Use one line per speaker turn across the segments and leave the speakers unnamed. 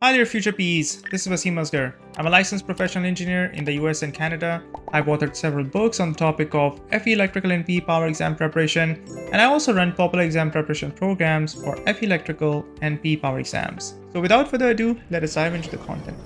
Hi there, future PEs. This is Wasim Asgar. I'm a licensed professional engineer in the US and Canada. I've authored several books on the topic of FE Electrical and PE Power exam preparation, and I also run popular exam preparation programs for FE Electrical and PE Power exams. So without further ado, let us dive into the content.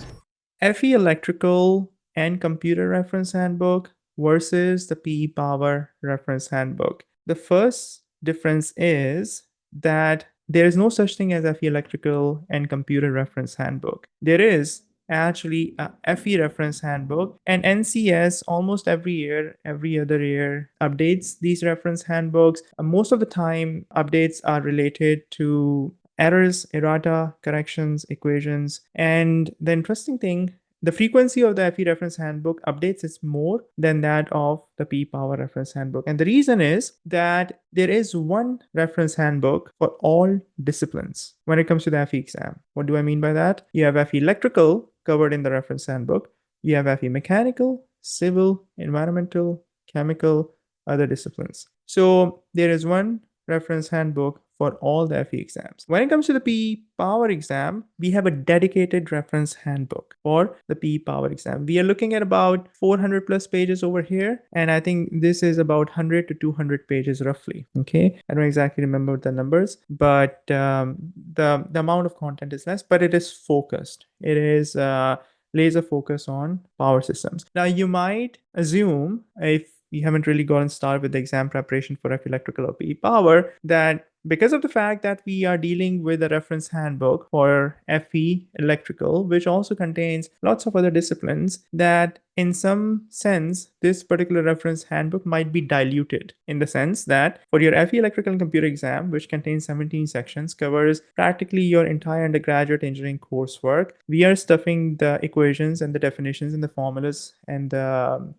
FE Electrical and Computer Reference Handbook versus the PE Power Reference Handbook. The first difference is that there is no such thing as FE Electrical and Computer Reference Handbook. There is actually a FE Reference Handbook, and NCS almost every year, every other year, updates these reference handbooks. Most of the time, updates are related to errors, errata, corrections, equations. And the interesting thing, the frequency of the FE Reference Handbook updates is more than that of the PE Power Reference Handbook. And the reason is that there is one reference handbook for all disciplines when it comes to the FE exam. What do I mean by that? You have FE Electrical covered in the reference handbook. You have FE Mechanical, Civil, Environmental, Chemical, other disciplines. So there is one reference handbook for all the FE exams. When it comes to the PE Power exam, we have a dedicated reference handbook for the PE Power exam. We are looking at about 400 plus pages over here, and I think this is about 100 to 200 pages roughly. Okay, I don't exactly remember the numbers, but the amount of content is less, but it is focused. It is laser focus on power systems. Now, you might assume, if you haven't really gotten started with the exam preparation for FE Electrical or PE Power, that because of the fact that we are dealing with a reference handbook for FE Electrical, which also contains lots of other disciplines, that in some sense, this particular reference handbook might be diluted in the sense that for your FE Electrical and Computer exam, which contains 17 sections, covers practically your entire undergraduate engineering coursework, we are stuffing the equations and the definitions and the formulas and the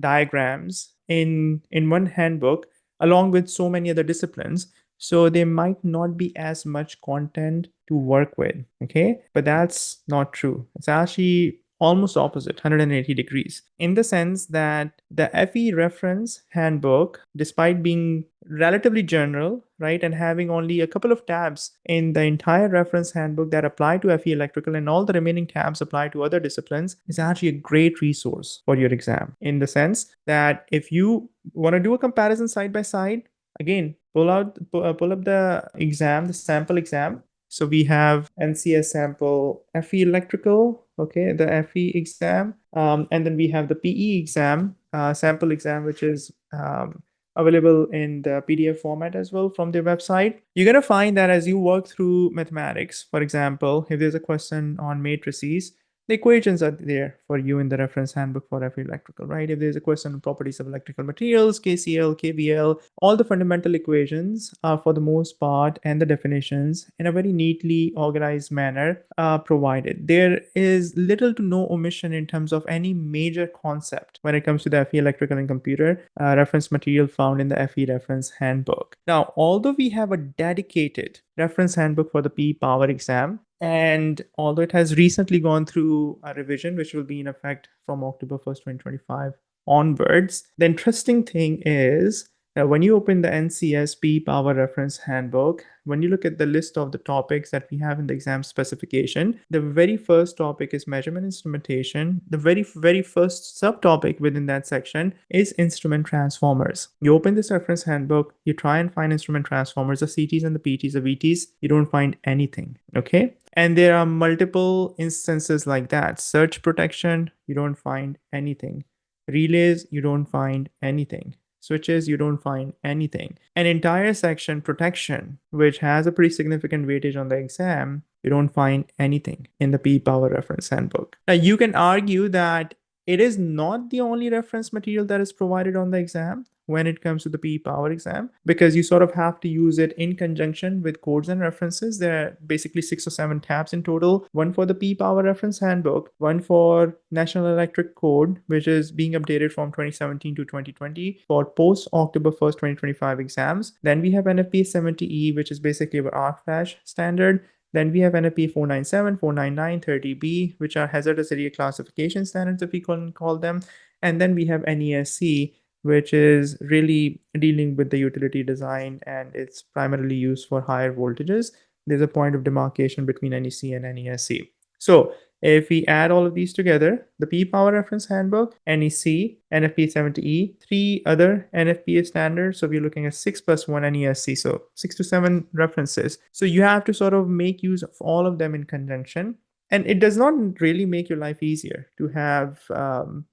diagrams in one handbook along with so many other disciplines. So there might not be as much content to work with. Okay, but that's not true. It's actually almost opposite, 180 degrees, in the sense that the FE reference handbook, despite being relatively general, right, and having only a couple of tabs in the entire reference handbook that apply to FE Electrical and all the remaining tabs apply to other disciplines, is actually a great resource for your exam, in the sense that if you want to do a comparison side by side, again, pull up the exam, the sample exam. So we have NCS sample FE Electrical, okay, the FE exam, and then we have the PE exam, sample exam, which is available in the PDF format as well from their website. You're going to find that as you work through mathematics, for example, if there's a question on matrices, the equations are there for you in the reference handbook for FE Electrical, right? If there's a question on properties of electrical materials, KCL, KVL, all the fundamental equations are for the most part, and the definitions in a very neatly organized manner provided. There is little to no omission in terms of any major concept when it comes to the FE Electrical and Computer reference material found in the FE Reference Handbook. Now, although we have a dedicated reference handbook for the PE Power exam, and although it has recently gone through a revision, which will be in effect from October 1st, 2025 onwards, the interesting thing is that when you open the NCSP Power Reference Handbook, when you look at the list of the topics that we have in the exam specification, the very first topic is measurement instrumentation. The very first subtopic within that section is instrument transformers. You open this reference handbook, you try and find instrument transformers, the CTs and the PTs, the VTs, you don't find anything, okay? And there are multiple instances like that. Surge protection, you don't find anything. Relays, you don't find anything. Switches, you don't find anything. An entire section, protection, which has a pretty significant weightage on the exam, you don't find anything in the PE Power Reference Handbook. Now, you can argue that it is not the only reference material that is provided on the exam when it comes to the PE Power exam, because you sort of have to use it in conjunction with codes and references. There are basically 6 or 7 tabs in total, one for the PE Power Reference Handbook, one for National Electric Code, which is being updated from 2017 to 2020 for post October 1st, 2025 exams. Then we have NFPA 70E, which is basically our arc flash standard. Then we have NFPA 497, 499, 30B, which are hazardous area classification standards, if we can call them. And then we have NESC, which is really dealing with the utility design, and it's primarily used for higher voltages. There's a point of demarcation between NEC and NESC. So if we add all of these together, the PE Power Reference Handbook, NEC, NFPA 70E, three other NFPA standards. So we're looking at 6 plus 1 NESC, so 6 to 7 references. So you have to sort of make use of all of them in conjunction. And it does not really make your life easier to have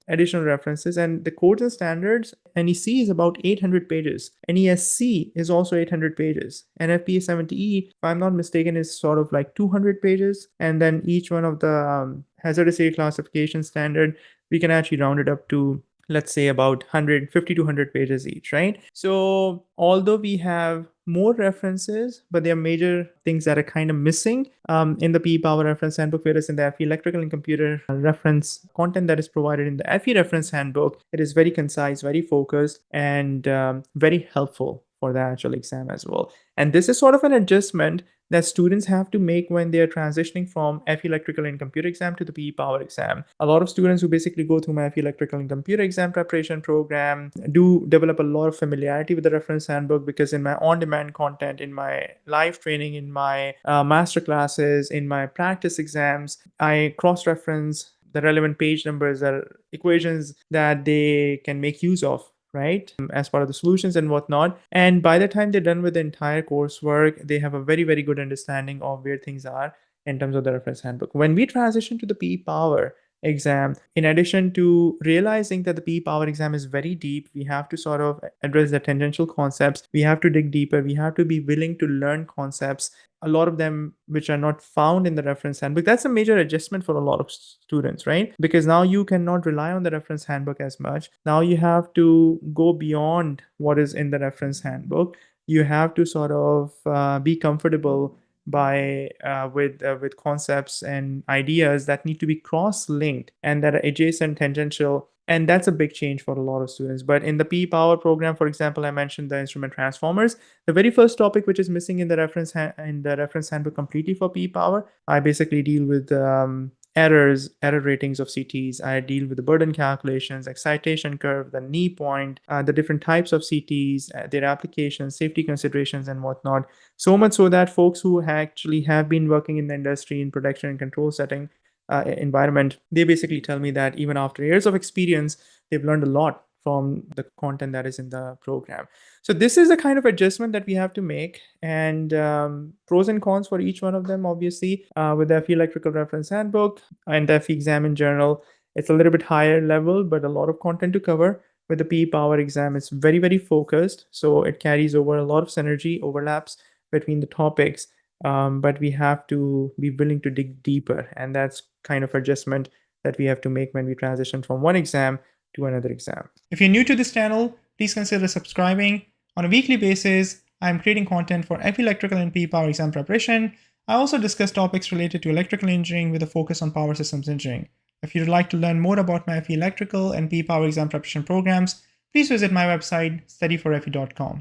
additional references. And the codes and standards, NEC is about 800 pages. NESC is also 800 pages. NFPA 70E, if I'm not mistaken, is sort of like 200 pages. And then each one of the hazardous area classification standard, we can actually round it up to, let's say, about 150 to 100 pages each, right? So although we have more references, but there are major things that are kind of missing in the PE Power Reference Handbook, whereas in the FE Electrical and Computer reference content that is provided in the FE Reference Handbook, it is very concise, very focused, and very helpful for the actual exam as well. And this is sort of an adjustment that students have to make when they are transitioning from FE Electrical and Computer exam to the PE Power exam. A lot of students who basically go through my FE Electrical and Computer exam preparation program do develop a lot of familiarity with the reference handbook, because in my on-demand content, in my live training, in my master classes, in my practice exams, I cross-reference the relevant page numbers or equations that they can make use of, right, as part of the solutions and whatnot. And by the time they're done with the entire coursework, they have a very, very good understanding of where things are in terms of the reference handbook. When we transition to the PE Power exam, in addition to realizing that the PE Power exam is very deep, we have to sort of address the tangential concepts. We have to dig deeper. We have to be willing to learn concepts, a lot of them which are not found in the reference handbook. That's a major adjustment for a lot of students, right? Because now you cannot rely on the reference handbook as much. Now you have to go beyond what is in the reference handbook. You have to sort of be comfortable with concepts and ideas that need to be cross-linked and that are adjacent, tangential, and that's a big change for a lot of students. But in the PE Power program, for example, I mentioned the instrument transformers. The very first topic which is missing in the reference handbook completely for PE Power, I basically deal with error ratings of CTs. I deal with the burden calculations, excitation curve, the knee point, the different types of CTs, their applications, safety considerations, and whatnot. So much so that folks who actually have been working in the industry in production and control setting environment, they basically tell me that even after years of experience, they've learned a lot from the content that is in the program. So this is the kind of adjustment that we have to make, and pros and cons for each one of them, obviously. With the FE Electrical Reference Handbook and the FE exam in general, it's a little bit higher level, but a lot of content to cover. With the PE Power exam, it's very, very focused, so it carries over a lot of synergy, overlaps between the topics. But we have to be willing to dig deeper, and that's kind of adjustment that we have to make when we transition from one exam to another exam. If you're new to this channel, please consider subscribing. On a weekly basis, I'm creating content for FE Electrical and PE Power exam preparation. I also discuss topics related to electrical engineering with a focus on power systems engineering. If you'd like to learn more about my FE Electrical and PE Power exam preparation programs, please visit my website, studyforfe.com.